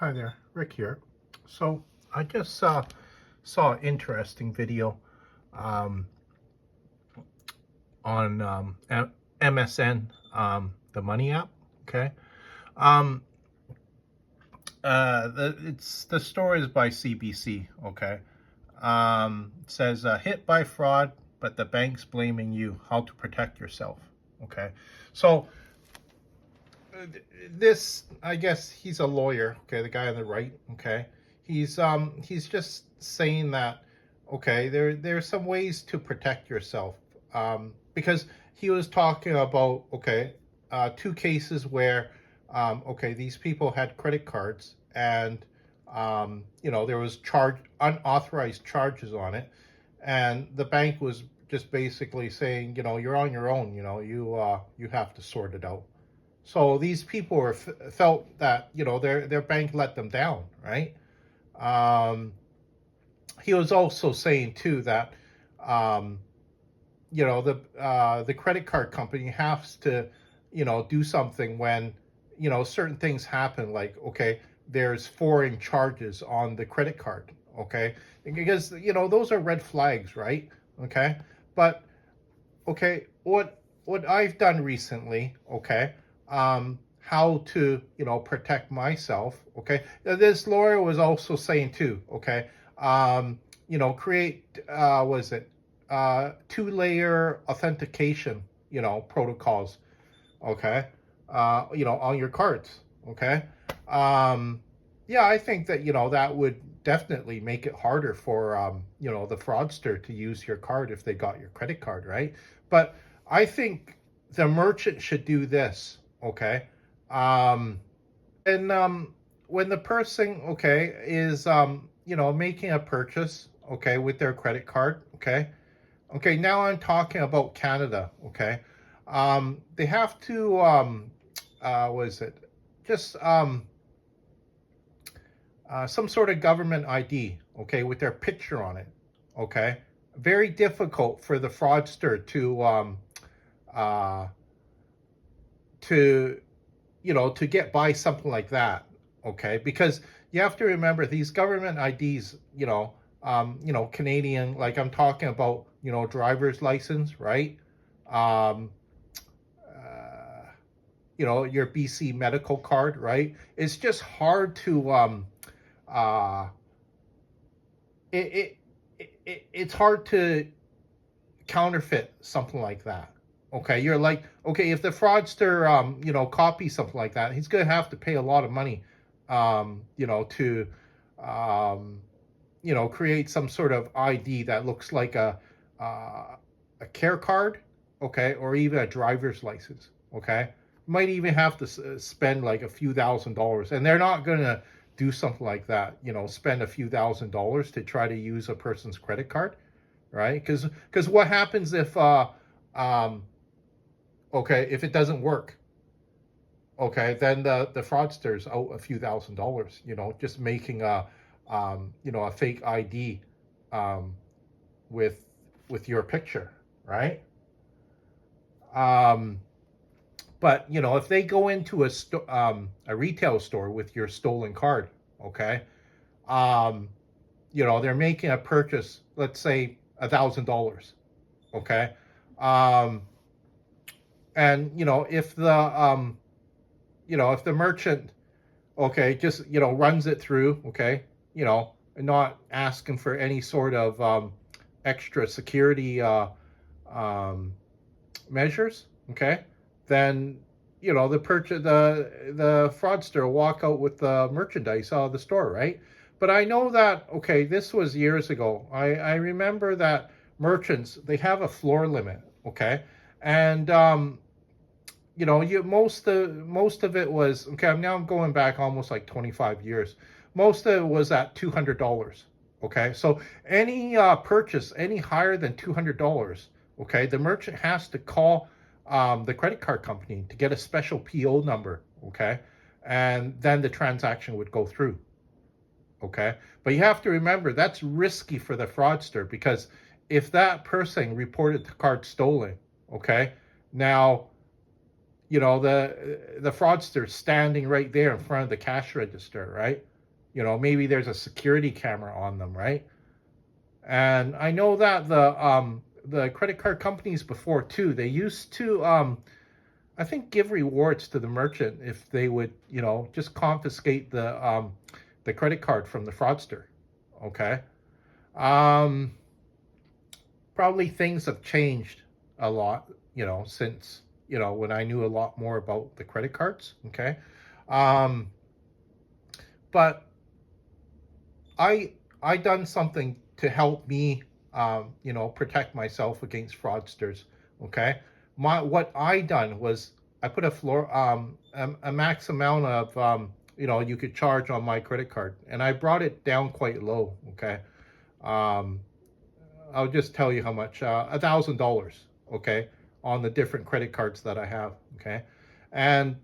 Hi there, Rick here. So I just saw an interesting video um, on MSN, the Money app. Okay, um, the story is by CBC. Okay, it says hit by fraud, but the bank's blaming you. How to protect yourself. Okay, so this, I guess he's a lawyer. Okay, the guy on the right. Okay, he's just saying that, okay, there's some ways to protect yourself, because he was talking about, okay, two cases where, okay, these people had credit cards, and there was unauthorized charges on it, and the bank was just basically saying, you're on your own. You have to sort it out. So these people felt that, their bank let them down, right? Um, he was also saying too that, um, the credit card company has to, do something when, certain things happen. Like, okay, there's foreign charges on the credit card. Okay, because those are red flags, right? Okay, but okay, what I've done recently, okay, how to protect myself, okay. This lawyer was also saying too, okay, create was it two-layer authentication, protocols, okay, on your cards, okay. um yeah, I think that that would definitely make it harder for the fraudster to use your card if they got your credit card, right? But I think the merchant should do this, okay. um and when the person, okay, is making a purchase, okay, with their credit card, okay. Okay, now I'm talking about Canada, okay. They have to what is it, just some sort of government ID, okay, with their picture on it, okay. Very difficult for the fraudster uh, to to get by something like that, okay, because you have to remember these government IDs, Canadian, like I'm talking about, driver's license, right? Um, uh, your BC medical card, right? It's just hard to uh, it, it's hard to counterfeit something like that. Okay, you're like, okay, if the fraudster copies something like that, he's gonna have to pay a lot of money, to um, create some sort of ID that looks like a care card, okay, or even a driver's license, okay. Might even have to spend like a few $1,000s, and they're not gonna do something like that, spend a few $1,000s to try to use a person's credit card, right? Because what happens if um, okay, if it doesn't work, okay, then the fraudsters owe a few $1,000s, just making a fake ID um, with your picture, right? Um, but if they go into a retail store with your stolen card, okay, um, they're making a purchase, let's say $1,000, okay, um, and if the merchant, okay, just runs it through, okay, not asking for any sort of extra security um, measures, okay, then the fraudster will walk out with the merchandise out of the store, right? But I know that, okay, this was years ago. I remember that merchants, they have a floor limit, okay, and most of it was, okay. I'm going back almost like 25 years. Most of it was at $200. Okay, so any purchase any higher than $200, okay, the merchant has to call the credit card company to get a special PO number, okay, and then the transaction would go through, okay. But you have to remember that's risky for the fraudster, because if that person reported the card stolen, okay, now the fraudster standing right there in front of the cash register, right? Maybe there's a security camera on them, right? And I know that the credit card companies before too, they used to I think give rewards to the merchant if they would, just confiscate the credit card from the fraudster. Okay. Um, Probably things have changed a lot, since, when I knew a lot more about the credit cards. Okay. Um, but I I done something to help me, protect myself against fraudsters. Okay. What I done was I put a max amount of, you could charge on my credit card, and I brought it down quite low. Okay. Um, I'll just tell you how much, $1,000, okay, on the different credit cards that I have, okay, and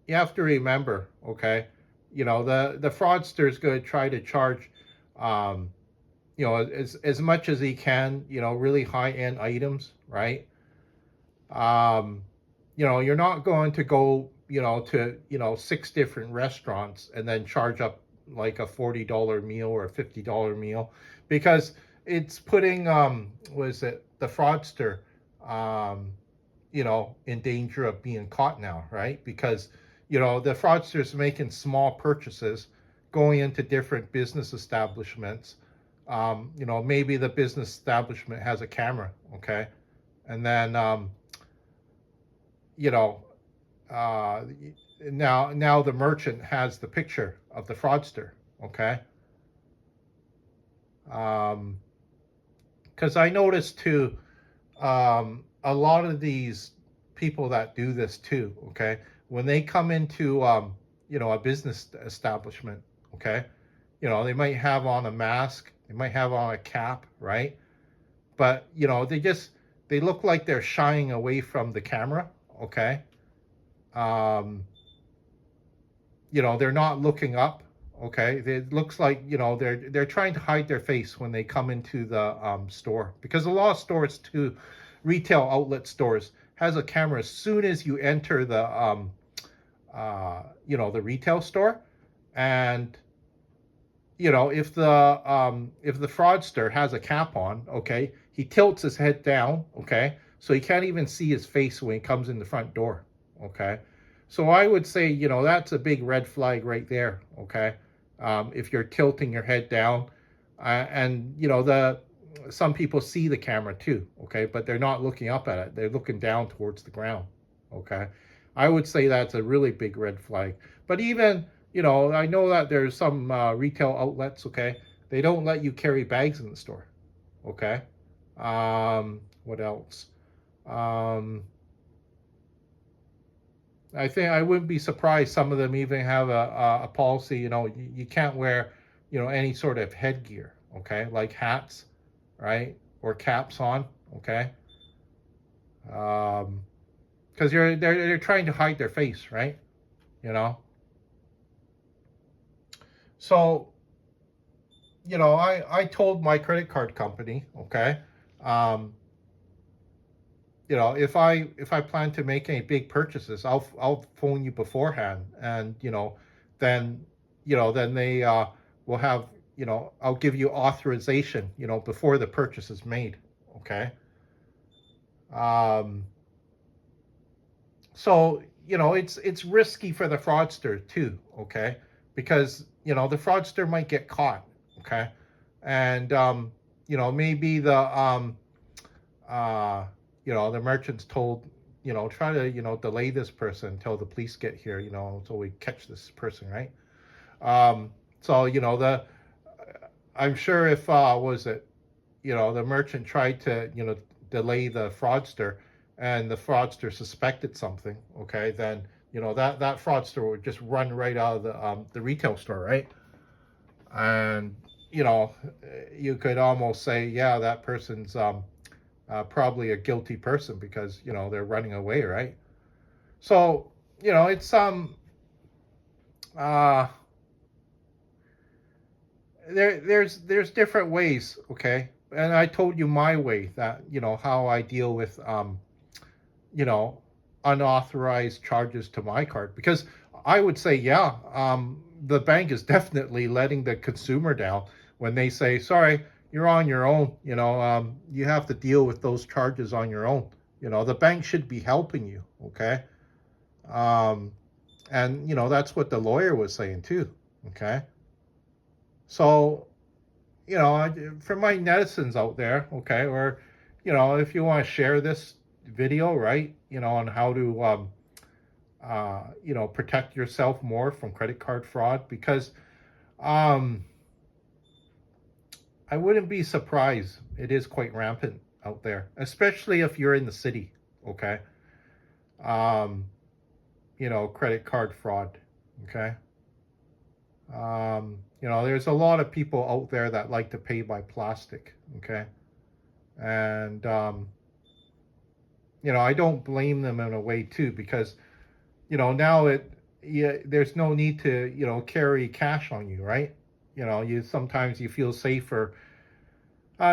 you have to remember, okay, the fraudster is going to try to charge, um, as much as he can, really high end items, right? Um, you're not going to go, to six different restaurants and then charge up like a $40 meal or a $50 meal, because it's putting, was it the fraudster, um in danger of being caught now, right? Because the fraudsters making small purchases, going into different business establishments. Maybe the business establishment has a camera, okay, and then, you know uh now the merchant has the picture of the fraudster, okay. um because I noticed too, a lot of these people that do this too, okay, when they come into, a business establishment, okay, they might have on a mask, they might have on a cap, right? But they look like they're shying away from the camera, okay. um they're not looking up, okay. It looks like, they're trying to hide their face when they come into the, store, because a lot of stores too, retail outlet stores, has a camera as soon as you enter the retail store. And if the fraudster has a cap on, okay, he tilts his head down, okay, so he can't even see his face when he comes in the front door, okay. So I would say, that's a big red flag right there, okay. If you're tilting your head down, and the some people see the camera too, okay, but they're not looking up at it, they're looking down towards the ground, okay. I would say that's a really big red flag. But even, I know that there's some, retail outlets, okay, they don't let you carry bags in the store, okay. What else? um I think I wouldn't be surprised some of them even have a policy, you can't wear, any sort of headgear, okay, like hats, right, or caps on, okay. Because they're trying to hide their face, right? You know. So, I told my credit card company, okay, um, if I plan to make any big purchases, I'll phone you beforehand, and then then they, will have, I'll give you authorization, before the purchase is made, okay. Um, so it's risky for the fraudster too, okay, because the fraudster might get caught, okay, and maybe uh the merchant's told, try to, delay this person until the police get here, until we catch this person, right? So the I'm sure if, was it, the merchant tried to, delay the fraudster, and the fraudster suspected something, okay, then that fraudster would just run right out of the retail store, right? And you could almost say, yeah, that person's, probably a guilty person, because they're running away, right? So it's, uh there's different ways, okay, and I told you my way, that how I deal with, you know unauthorized charges to my card, because I would say, yeah, the bank is definitely letting the consumer down when they say, sorry, you're on your own. You have to deal with those charges on your own. The bank should be helping you. Okay. Um, and, that's what the lawyer was saying too. Okay. So, for my netizens out there, okay, or, if you want to share this video, right, on how to, protect yourself more from credit card fraud, because um, I wouldn't be surprised. It is quite rampant out there, especially if you're in the city. Okay. Um, credit card fraud. Okay. There's a lot of people out there that like to pay by plastic. Okay. And, I don't blame them in a way too, because, now there's no need to, carry cash on you, right? Sometimes you feel safer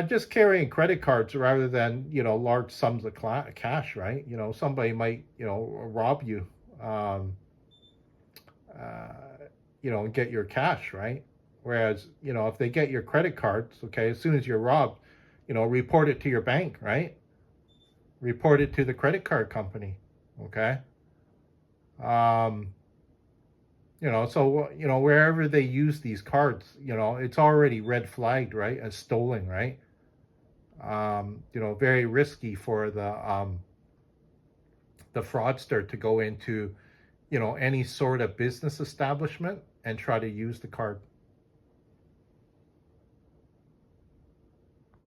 just carrying credit cards rather than large sums of cash, right? Somebody might rob you, um, uh, and get your cash, right? Whereas if they get your credit cards, okay, as soon as you're robbed, report it to your bank, right? Report it to the credit card company, okay? Um, so wherever they use these cards, it's already red flagged, right, as stolen, right? Very risky for the fraudster to go into any sort of business establishment and try to use the card.